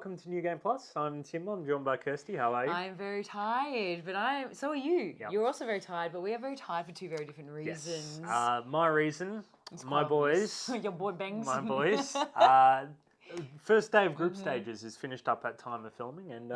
welcome to New Game Plus. I'm Tim, I'm joined by Kirsty. How are you? I'm very tired, but so are you. Yep. You're also very tired, but we are very tired for two very different reasons. Yes. My reason, It's my quite obvious. boys. Your boy bangs. My boys. First day of group stages is finished up at time of filming, and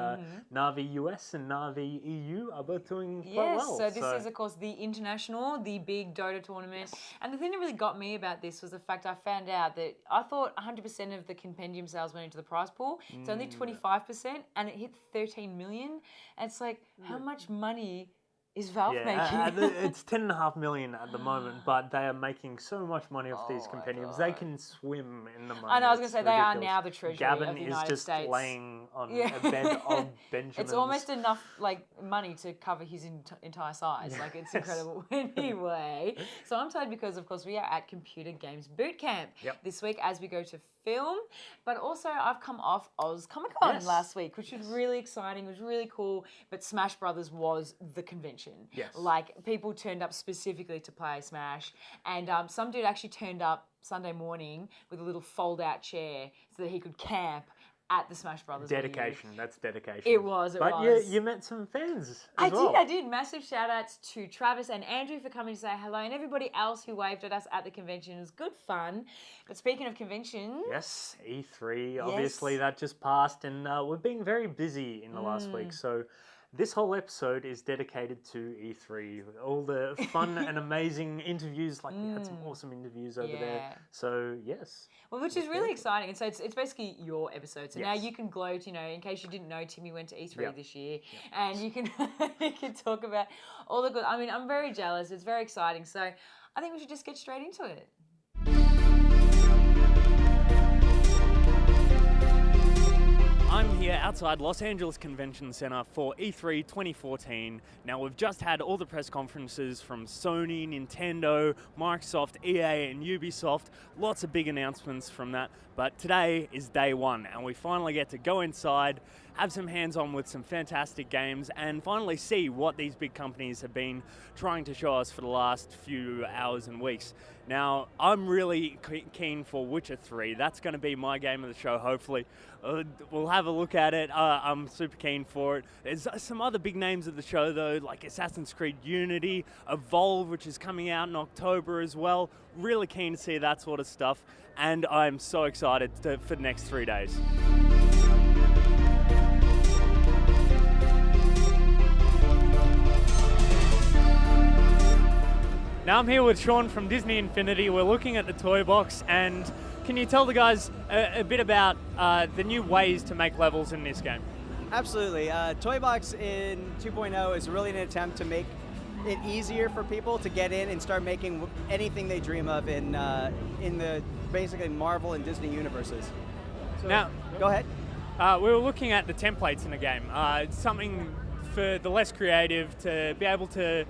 Navi US and Navi EU are both doing quite well. Yes, so this is, of course, the international, the big Dota tournament. And the thing that really got me about this was the fact I found out that I thought 100% of the compendium sales went into the prize pool. It's only 25%, and it hit 13 million. And it's like, how much money is Valve making? It's 10.5 million at the moment, but they are making so much money off these compendiums. They can swim in the money. I know, I was going to say, ridiculous. They are now the treasury Gavin of the is United just States. laying on a bed of Benjamins. It's almost enough money to cover his entire size. Like, it's incredible. Anyway, so I'm tired because, of course, we are at Computer Games Bootcamp this week as we go to film. But also, I've come off Oz Comic Con last week, which was really exciting. It was really cool. But Smash Brothers was the convention. Yes. Like, people turned up specifically to play Smash. And some dude actually turned up Sunday morning with a little fold-out chair so that he could camp at the Smash Brothers. Dedication. That's dedication. It was. But you met some fans I as well. did. I did. Massive shout-outs to Travis and Andrew for coming to say hello, and everybody else who waved at us at the convention. It was good fun. But speaking of convention... Yes, E3. Obviously, that just passed, and we've been very busy in the last week, so... This whole episode is dedicated to E3, all the fun and amazing interviews. Like, we had some awesome interviews over there. So, yes. Well, which is really exciting. And so it's basically your episode. So now you can gloat, in case you didn't know, Timmy went to E3 this year. And you can you can talk about all the good... I mean, I'm very jealous. It's very exciting. So I think we should just get straight into it. I'm here outside Los Angeles Convention Center for E3 2014. Now, we've just had all the press conferences from Sony, Nintendo, Microsoft, EA, and Ubisoft. Lots of big announcements from that. But today is day one, and we finally get to go inside, have some hands-on with some fantastic games, and finally see what these big companies have been trying to show us for the last few hours and weeks. Now, I'm really keen for Witcher 3. That's going to be my game of the show, hopefully. We'll have a look at it. I'm super keen for it. There's some other big names of the show, though, like Assassin's Creed Unity, Evolve, which is coming out in October as well. Really keen to see that sort of stuff, and I'm so excited for the next 3 days. Now I'm here with Sean from Disney Infinity. We're looking at the toy box, and can you tell the guys a bit about the new ways to make levels in this game? Absolutely. Toy Box in 2.0 is really an attempt to make it easier for people to get in and start making anything they dream of in the basically Marvel and Disney universes. So, now, go ahead. We were looking at the templates in the game. It's something for the less creative to be able to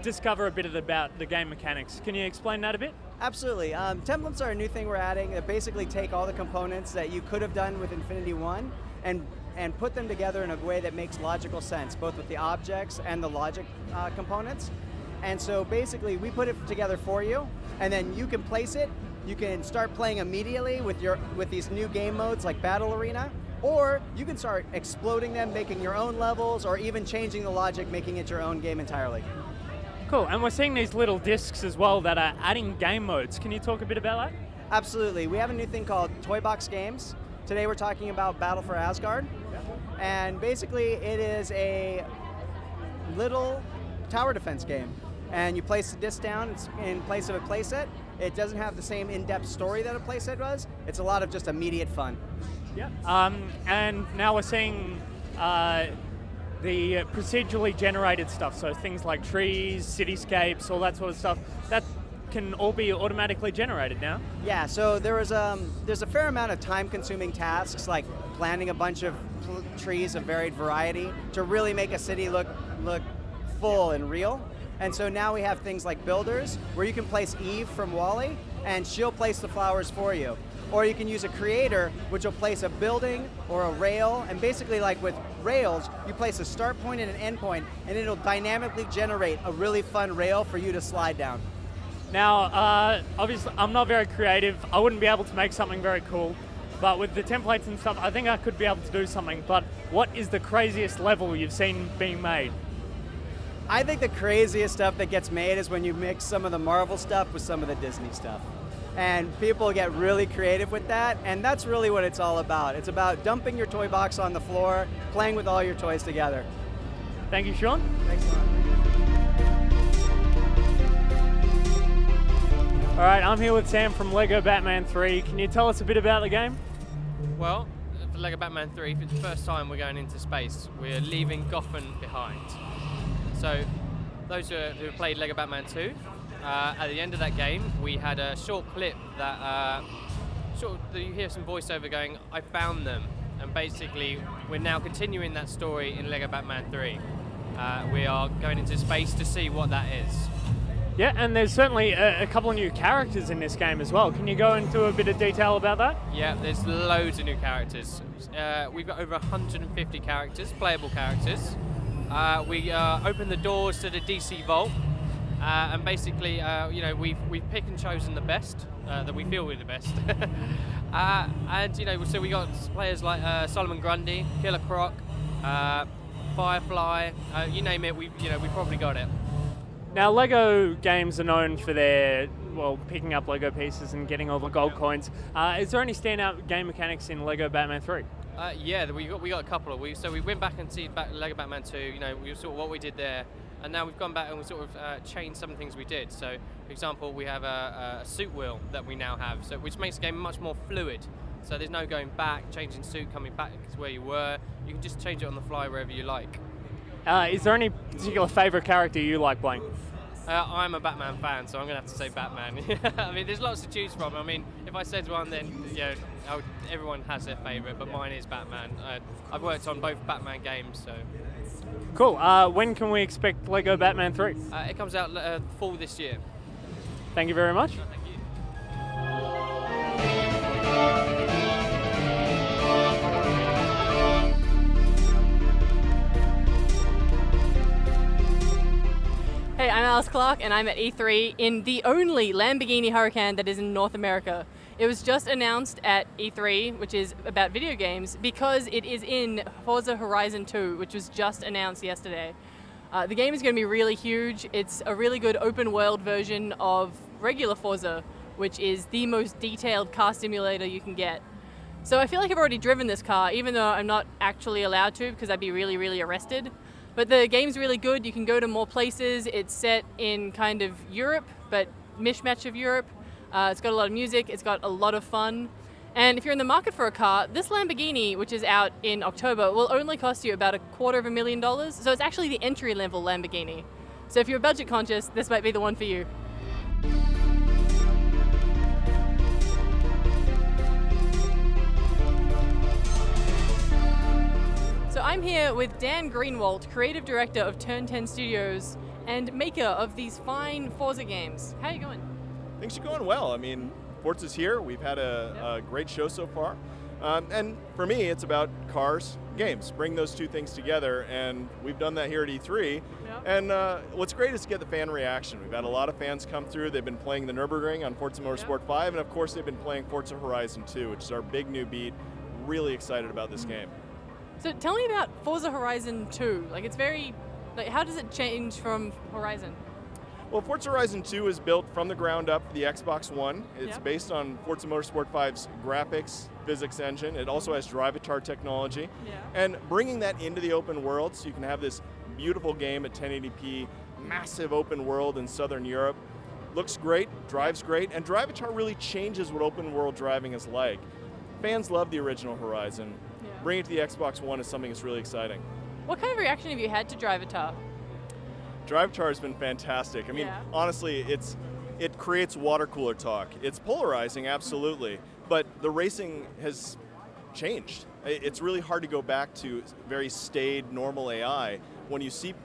discover a bit about the game mechanics. Can you explain that a bit? Absolutely. Templates are a new thing we're adding that basically take all the components that you could have done with Infinity 1 and put them together in a way that makes logical sense, both with the objects and the logic components. And so basically we put it together for you, and then you can place it. You can start playing immediately with these new game modes like Battle Arena, or you can start exploding them, making your own levels, or even changing the logic, making it your own game entirely. Cool, and we're seeing these little discs as well that are adding game modes. Can you talk a bit about that? Absolutely. We have a new thing called Toy Box Games. Today we're talking about Battle for Asgard. And basically it is a little tower defense game. And you place the disc down in place of a playset. It doesn't have the same in-depth story that a playset does. It's a lot of just immediate fun. Yeah. And now we're seeing the procedurally generated stuff, so things like trees, cityscapes, all that sort of stuff, that can all be automatically generated now. Yeah, so there's a fair amount of time-consuming tasks, like planting a bunch of trees of varied variety to really make a city look full and real. And so now we have things like builders, where you can place Eve from WALL-E, and she'll place the flowers for you. Or you can use a creator, which will place a building or a rail, and basically like with rails, you place a start point and an end point, and it'll dynamically generate a really fun rail for you to slide down. Now, obviously, I'm not very creative. I wouldn't be able to make something very cool. but with the templates and stuff, I think I could be able to do something. But what is the craziest level you've seen being made? I think the craziest stuff that gets made is when you mix some of the Marvel stuff with some of the Disney stuff. And people get really creative with that, and that's really what it's all about. It's about dumping your toy box on the floor, playing with all your toys together. Thank you, Sean. Thanks a lot. All right, I'm here with Sam from LEGO Batman 3. Can you tell us a bit about the game? Well, for LEGO Batman 3, for the first time we're going into space. We're leaving Gotham behind. So, those who played LEGO Batman 2, at the end of that game, we had a short clip that you hear some voiceover going, "I found them," and basically we're now continuing that story in LEGO Batman 3. We are going into space to see what that is. Yeah, and there's certainly a couple of new characters in this game as well. Can you go into a bit of detail about that? Yeah, there's loads of new characters. We've got over 150 characters, playable characters. We open the doors to the DC Vault, and basically, we've picked and chosen the best that we feel we're the best. So we got players like Solomon Grundy, Killer Croc, Firefly, you name it. We probably got it. Now, LEGO games are known for their, picking up LEGO pieces and getting all the gold coins. Is there any standout game mechanics in LEGO Batman 3? Yeah, we got a couple of. So we went back and see LEGO Batman 2. We saw what we did there, and now we've gone back and we sort of changed some things we did. So, for example, we have a suit wheel that we now have, which makes the game much more fluid. So there's no going back, changing suit, coming back to where you were. You can just change it on the fly wherever you like. Is there any particular favourite character you like playing? I'm a Batman fan, so I'm going to have to say Batman. I mean, there's lots to choose from. I mean, if I said one, then everyone has their favourite, but mine is Batman. I've worked on both Batman games, so. Cool. When can we expect LEGO Batman 3? It comes out fall this year. Thank you very much. Thank you. Hey, I'm Alice Clark and I'm at E3 in the only Lamborghini Huracan that is in North America. It was just announced at E3, which is about video games, because it is in Forza Horizon 2, which was just announced yesterday. The game is going to be really huge. It's a really good open world version of regular Forza, which is the most detailed car simulator you can get. So I feel like I've already driven this car, even though I'm not actually allowed to because I'd be really, really arrested. But the game's really good. You can go to more places. It's set in kind of Europe, but mishmash of Europe. It's got a lot of music. It's got a lot of fun. And if you're in the market for a car, this Lamborghini, which is out in October, will only cost you about $250,000. So it's actually the entry-level Lamborghini. So if you're budget conscious, this might be the one for you. So I'm here with Dan Greenwald, creative director of Turn 10 Studios and maker of these fine Forza games. How are you going? Things are going well. I mean, Forza's here. We've had a great show so far. And for me, it's about cars, games. Bring those two things together, and we've done that here at E3. Yep. And what's great is to get the fan reaction. We've had a lot of fans come through. They've been playing the Nürburgring on Forza Motorsport 5, and of course they've been playing Forza Horizon 2, which is our big new beat. Really excited about this game. So tell me about Forza Horizon 2. How does it change from Horizon? Well, Forza Horizon 2 is built from the ground up for the Xbox One. It's Yep. based on Forza Motorsport 5's graphics, physics engine. It also has Drivatar technology. Yeah. And bringing that into the open world so you can have this beautiful game at 1080p, massive open world in Southern Europe. Looks great, drives great, and Drivatar really changes what open world driving is like. Fans love the original Horizon. Yeah. Bringing it to the Xbox One is something that's really exciting. What kind of reaction have you had to Drivatar? Drivatar has been fantastic. I mean, Yeah. honestly, it creates water cooler talk. It's polarizing, absolutely, but the racing has changed. It's really hard to go back to very staid, normal AI when you see,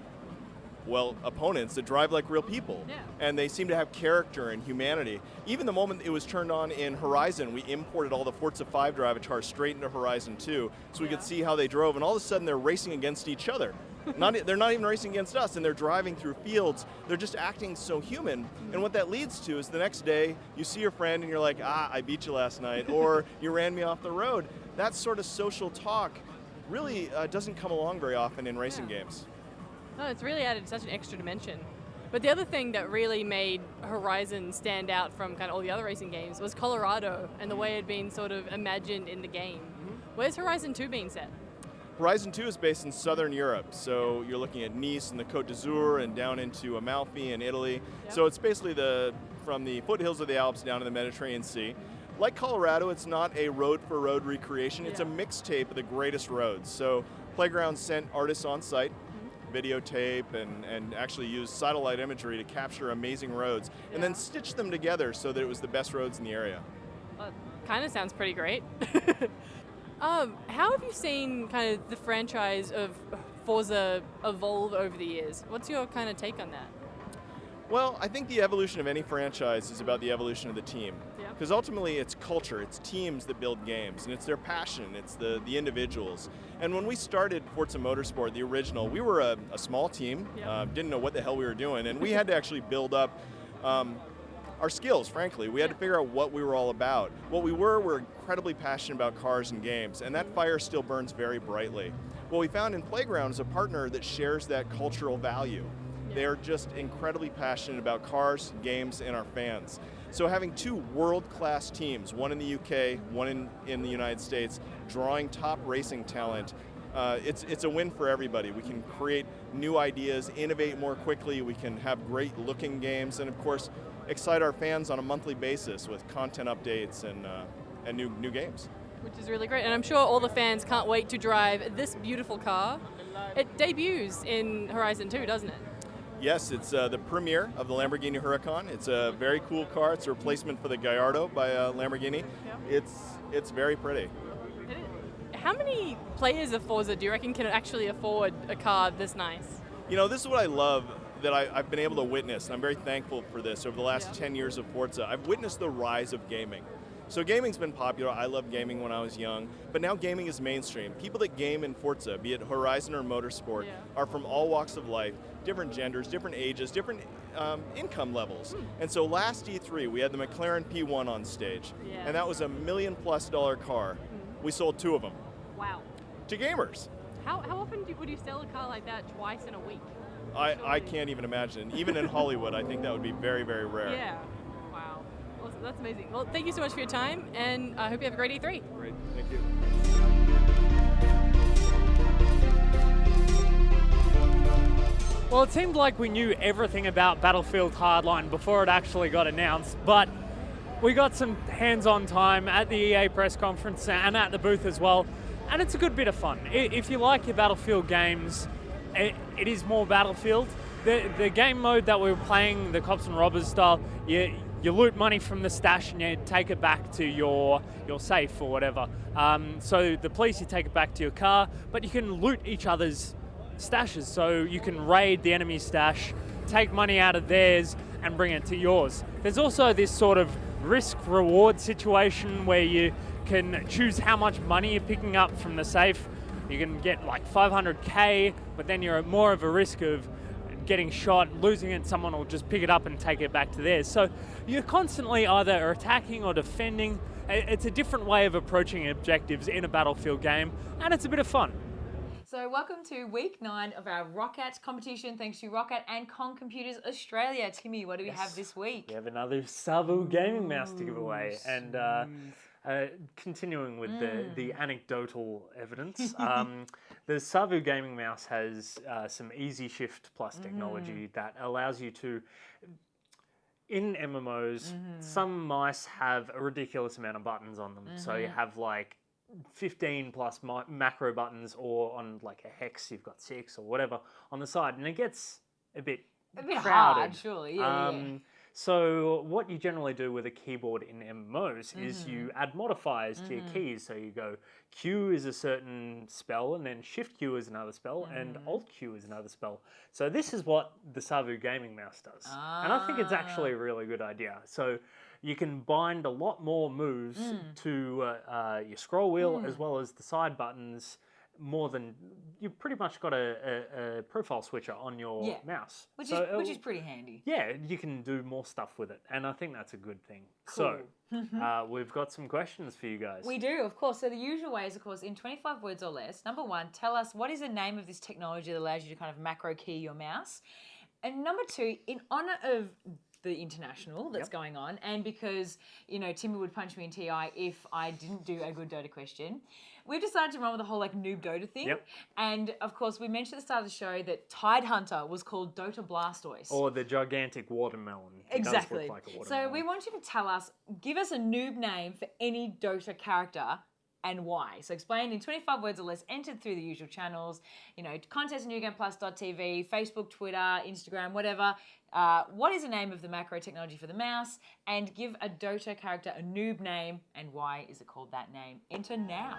opponents that drive like real people. Yeah. And they seem to have character and humanity. Even the moment it was turned on in Horizon, we imported all the Forza 5 Drivatars straight into Horizon 2 so we could see how they drove, and all of a sudden they're racing against each other. They're not even racing against us, and they're driving through fields. They're just acting so human. And what that leads to is the next day, you see your friend and you're like, I beat you last night, or you ran me off the road. That sort of social talk really doesn't come along very often in racing games. No, it's really added such an extra dimension. But the other thing that really made Horizon stand out from kind of all the other racing games was Colorado and the way it had been sort of imagined in the game. Where's Horizon 2 being set? Horizon 2 is based in southern Europe, so you're looking at Nice and the Côte d'Azur and down into Amalfi in Italy. Yep. So it's basically from the foothills of the Alps down to the Mediterranean Sea. Like Colorado, it's not a road-for-road recreation. It's a mixtape of the greatest roads. So Playground sent artists on site, videotape, and actually used satellite imagery to capture amazing roads, and then stitch them together so that it was the best roads in the area. Well, kind of sounds pretty great. How have you seen kind of the franchise of Forza evolve over the years? What's your kind of take on that? Well, I think the evolution of any franchise is about the evolution of the team. Yeah. Because ultimately it's culture, it's teams that build games, and it's their passion, it's the individuals. And when we started Forza Motorsport, the original, we were a small team, didn't know what the hell we were doing, and we had to actually build up our skills, frankly. We had to figure out what we were all about. What we were incredibly passionate about cars and games, and that fire still burns very brightly. What we found in Playground is a partner that shares that cultural value. They are just incredibly passionate about cars, games, and our fans. So having two world-class teams, one in the UK, one in the United States, drawing top racing talent, it's a win for everybody. We can create new ideas, innovate more quickly, we can have great-looking games, and of course, excite our fans on a monthly basis with content updates and new games. Which is really great, and I'm sure all the fans can't wait to drive this beautiful car. It debuts in Horizon 2, doesn't it? Yes, it's the premiere of the Lamborghini Huracan. It's a very cool car. It's a replacement for the Gallardo by Lamborghini. Yeah. It's very pretty. How many players of Forza do you reckon can actually afford a car this nice? You know, this is what I love that I've been able to witness, and I'm very thankful for this. Over the last 10 years of Forza, I've witnessed the rise of gaming. So gaming's been popular. I loved gaming when I was young, but now gaming is mainstream. People that game in Forza, be it Horizon or Motorsport, are from all walks of life, different genders, different ages, different income levels. And so last E3, we had the McLaren P1 on stage, and that was $1 million+ car. We sold 2 of them. Wow. To gamers. How often would you sell a car like that twice in a week? I can't even imagine. Even in Hollywood, I think that would be very, very rare. Yeah. Wow. Awesome. That's amazing. Well, thank you so much for your time, and I hope you have a great E3. Great. Thank you. Well, it seemed like we knew everything about Battlefield Hardline before it actually got announced, but we got some hands-on time at the EA press conference and at the booth as well, and it's a good bit of fun. If you like your Battlefield games, it is more Battlefield. The game mode that we were playing, the cops and robbers style, you loot money from the stash and you take it back to your safe or whatever. So the police, you take it back to your car, but you can loot each other's stashes. So you can raid the enemy's stash, take money out of theirs and bring it to yours. There's also this sort of risk-reward situation where you can choose how much money you're picking up from the safe. You can get like 500k, but then you're at more of a risk of getting shot, losing it, someone will just pick it up and take it back to theirs. So you're constantly either attacking or defending. It's a different way of approaching objectives in a Battlefield game, and it's a bit of fun. So welcome to week 9 of our Roccat competition, thanks to Roccat and Con Computers Australia. Timmy, what do we have this week? We have another Savu gaming mouse to give away, and continuing with the anecdotal evidence, the Savu gaming mouse has some Easy Shift Plus technology that allows you to, in MMOs, some mice have a ridiculous amount of buttons on them. So you have like 15 plus macro buttons, or on like a hex you've got 6 or whatever on the side, and it gets a bit crowded. Hard, surely. Yeah. So what you generally do with a keyboard in MMOs is you add modifiers to your keys. So you go Q is a certain spell, and then Shift Q is another spell, and Alt Q is another spell. So this is what the Savu gaming mouse does. And I think it's actually a really good idea. So you can bind a lot more moves to your scroll wheel as well as the side buttons more than you've pretty much got a profile switcher on your mouse, which so is pretty handy. Yeah, you can do more stuff with it, and I think that's a good thing. Cool. So we've got some questions for you guys. We do, of course. So the usual way is, of course, in 25 words or less. Number one, tell us what is the name of this technology that allows you to kind of macro key your mouse. And number two, in honor of the international that's going on, and because, you know, Timmy would punch me in TI if I didn't do a good Dota question, we've decided to run with the whole like noob Dota thing. And of course, we mentioned at the start of the show that Tide Hunter was called Dota Blastoise. Or the gigantic watermelon. It exactly. does look like a watermelon. So we want you to tell us, give us a noob name for any Dota character and why. So explain in 25 words or less, entered through the usual channels, you know, contest at newgameplus.tv, Facebook, Twitter, Instagram, whatever. What is the name of the macro technology for the mouse? And give a Dota character a noob name, and why is it called that name? Enter now.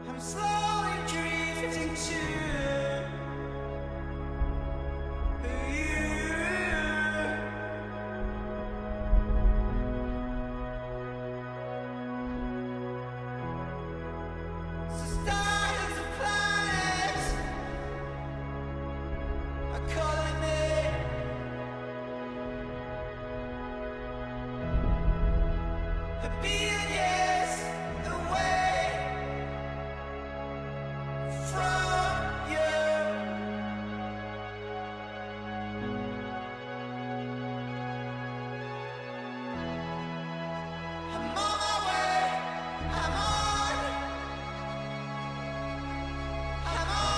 I'm slowly drifting to you. So stars and planets are calling me. A billion years away from you. I'm on my way. I'm on. I'm on.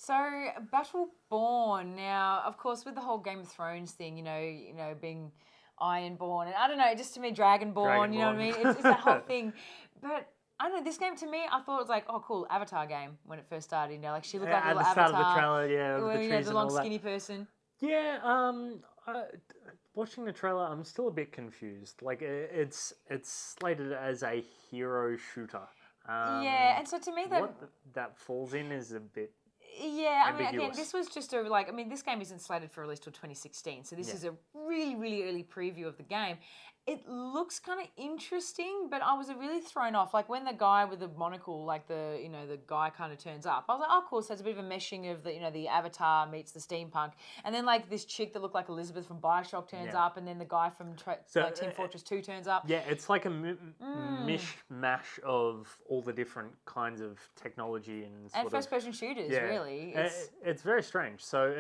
So Battleborn, now, of course, with the whole Game of Thrones thing, you know, being Ironborn, and I don't know, just to me, Dragonborn, you know what I mean? It's that whole thing. But I don't know, this game to me, I thought it was like, oh, cool, Avatar game when it first started. You know, like she looked like a little Avatar. At the Avatar. start of the trailer, Well, the you know, trees the and long, all that. skinny person. Yeah, watching the trailer, I'm still a bit confused. Like, it's slated as a hero shooter. Yeah, and so to me that... What that falls in is a bit... Yeah, I mean, again, ambiguous. this was just this game isn't slated for release till 2016, so this is a really, really early preview of the game. It looks kind of interesting, but I was really thrown off. Like when the guy with the monocle, like the guy kind of turns up, I was like, oh, cool. So it's a bit of a meshing of the Avatar meets the steampunk, and then like this chick that looked like Elizabeth from BioShock turns up, and then the guy from Team Fortress 2 turns up. Yeah, it's like a mishmash of all the different kinds of technology and first-person shooters. Really, it's very strange. So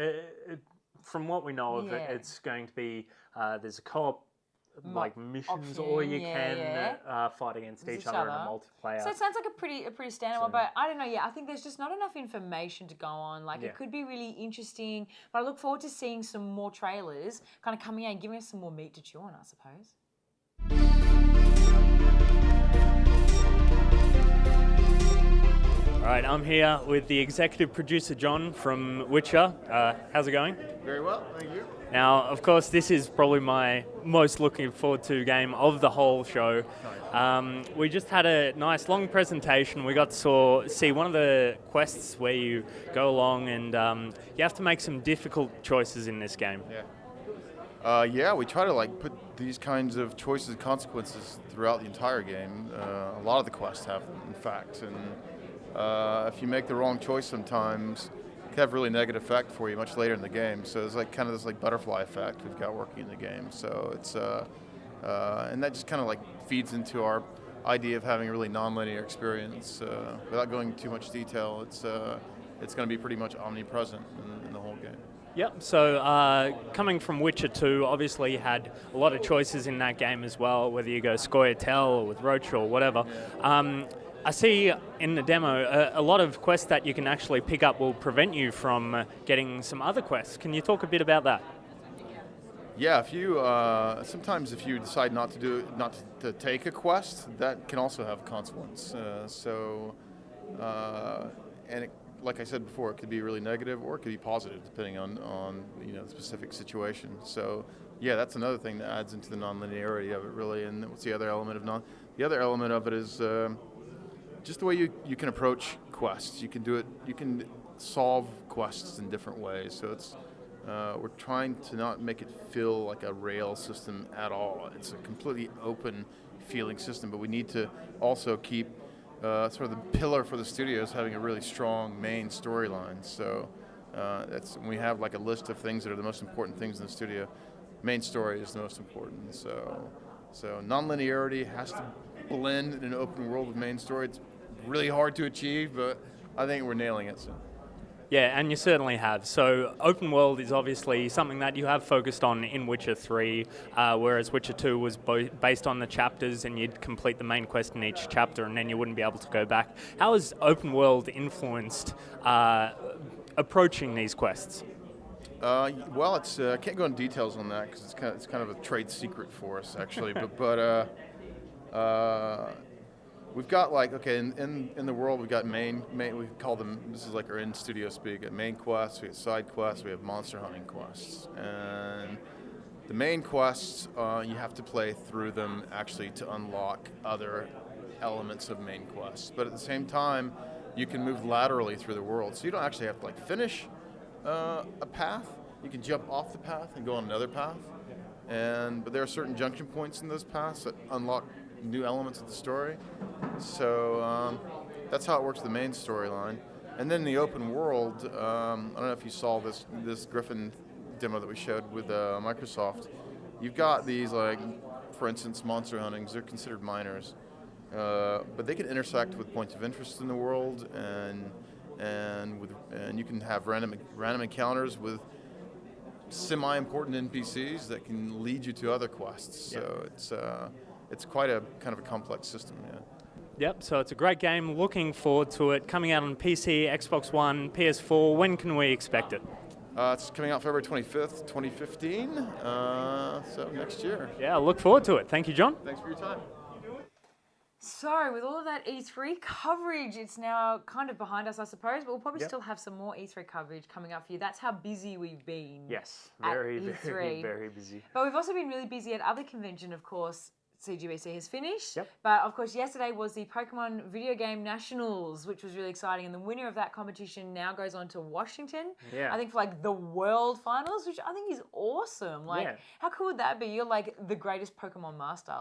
from what we know of it, it's going to be there's a co-op like missions, option, or you can fight against each other in a multiplayer. So it sounds like a pretty standard one, but I don't know. Yeah, I think there's just not enough information to go on. Like it could be really interesting, but I look forward to seeing some more trailers, kind of coming out and giving us some more meat to chew on, I suppose. Right, I'm here with the executive producer John from Witcher. How's it going? Very well, thank you. Now, of course, this is probably my most looking forward to game of the whole show. We just had a nice long presentation. We got to see one of the quests where you go along and you have to make some difficult choices in this game. Yeah, we try to put these kinds of choices and consequences throughout the entire game. A lot of the quests have them, in fact, and if you make the wrong choice sometimes, it can have a really negative effect for you much later in the game. So it's kind of this butterfly effect we've got working in the game. So it's and that just kind of feeds into our idea of having a really non-linear experience. Without going into too much detail, it's going to be pretty much omnipresent in the whole game. Yep, so coming from Witcher 2, obviously you had a lot of choices in that game as well, whether you go Scoia'tael or with Roach or whatever. I see in the demo a lot of quests that you can actually pick up will prevent you from getting some other quests. Can you talk a bit about that? Yeah, if you sometimes if you decide not to take a quest, that can also have a consequence. Like I said before, it could be really negative or it could be positive depending on the specific situation. So yeah, that's another thing that adds into the non-linearity of it really. And what's the other element of The other element of it is just the way you can approach quests. You can do it. You can solve quests in different ways. So it's we're trying to not make it feel like a rail system at all. It's a completely open feeling system, but we need to also keep sort of the pillar for the studio is having a really strong main storyline. So that's when we have a list of things that are the most important things in the studio. Main story is the most important. So non-linearity has to blend in an open world with main story. It's really hard to achieve, but I think we're nailing it. So. Yeah, and you certainly have. So open world is obviously something that you have focused on in Witcher 3, whereas Witcher 2 was based on the chapters and you'd complete the main quest in each chapter and then you wouldn't be able to go back. How has open world influenced approaching these quests? Well, it's I can't go into details on that because it's kind of a trade secret for us actually. but we've got in the world we've got main we call them, this is our in studio speak, main quests, we have side quests, we have monster hunting quests, and the main quests you have to play through them actually to unlock other elements of main quests. But at the same time, you can move laterally through the world, so you don't actually have to finish a path. You can jump off the path and go on another path, but there are certain junction points in those paths that unlock new elements of the story. So that's how it works, the main storyline. And then the open world, I don't know if you saw this Griffin demo that we showed with Microsoft. You've got these, for instance, monster huntings. They're considered minors, but they can intersect with points of interest in the world, and you can have random encounters with semi-important NPCs that can lead you to other quests. Yeah. So it's quite a kind of a complex system. Yeah. Yep, so it's a great game. Looking forward to it. Coming out on PC, Xbox One, PS4. When can we expect it? It's coming out February 25th, 2015, so next year. Yeah, I look forward to it. Thank you, John. Thanks for your time. So, with all of that E3 coverage, it's now kind of behind us, I suppose, but we'll probably still have some more E3 coverage coming up for you. That's how busy we've been. Yes, at very, E3. very, very busy. But we've also been really busy at other convention, of course. CGBC has finished. Yep. But of course, yesterday was the Pokemon Video Game Nationals, which was really exciting. And the winner of that competition now goes on to Washington. Yeah. I think for the World Finals, which I think is awesome. How cool would that be? You're the greatest Pokemon master.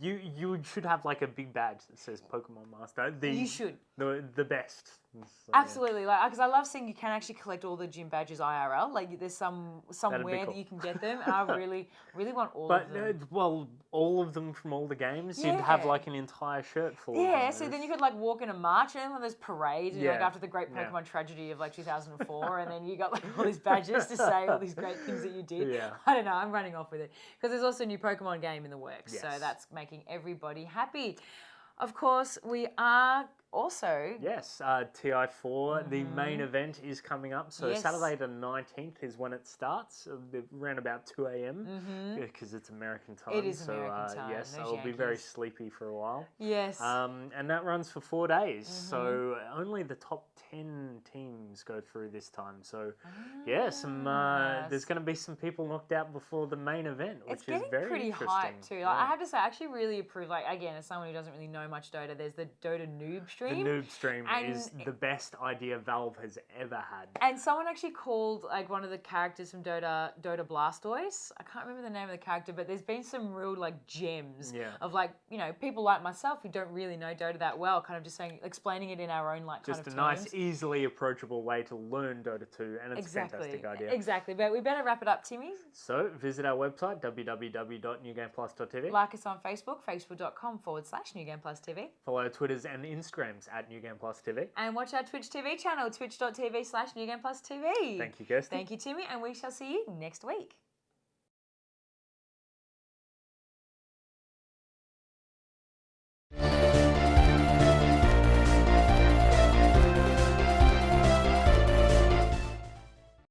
You should have a big badge that says Pokemon Master. You should. The best. So, absolutely, because I love seeing you can actually collect all the gym badges IRL. There's somewhere that you can get them, and I really, really want all of them. All of them from all the games. Yeah. You'd have an entire shirt full of them. Yeah, so then you could walk in a march and then there's parade, after the great Pokemon tragedy of 2004, and then you got all these badges to say all these great things that you did. Yeah. I don't know, I'm running off with it because there's also a new Pokemon game in the works, Yes. so that's making everybody happy. Of course, we are also, Yes, TI4, the main event is coming up. So Yes. Saturday the 19th is when it starts, around about 2 a.m. Because it's American time. It is so, American time, yes, those I'll be very Yankees. sleepy for a while. yes. And that runs for 4 days. So only the top 10 teams go through this time. So, yeah, there's going to be some people knocked out before the main event, which It's is getting very pretty interesting. hyped too. Like, I have to say, I actually really approve. Like, again, as someone who doesn't really know much Dota, there's the Dota noob The stream. noob stream And is the best idea Valve has ever had. And someone actually called like one of the characters from Dota Blastoise. I can't remember the name of the character, but there's been some real like gems Yeah. of like, you know, people like myself who don't really know Dota that well, kind of just explaining it in our own like Just kind a of nice, terms. easily approachable way to learn Dota 2, and it's a fantastic idea. Exactly. But we better wrap it up, Timmy. So visit our website, www.newgameplus.tv. Like us on Facebook, facebook.com/NewGamePlusTV. Follow our Twitters and Instagrams at NewGamePlusTV. And watch our Twitch TV channel, twitch.tv/NewGamePlusTV. Thank you, Kirsty. Thank you, Timmy, and we shall see you next week.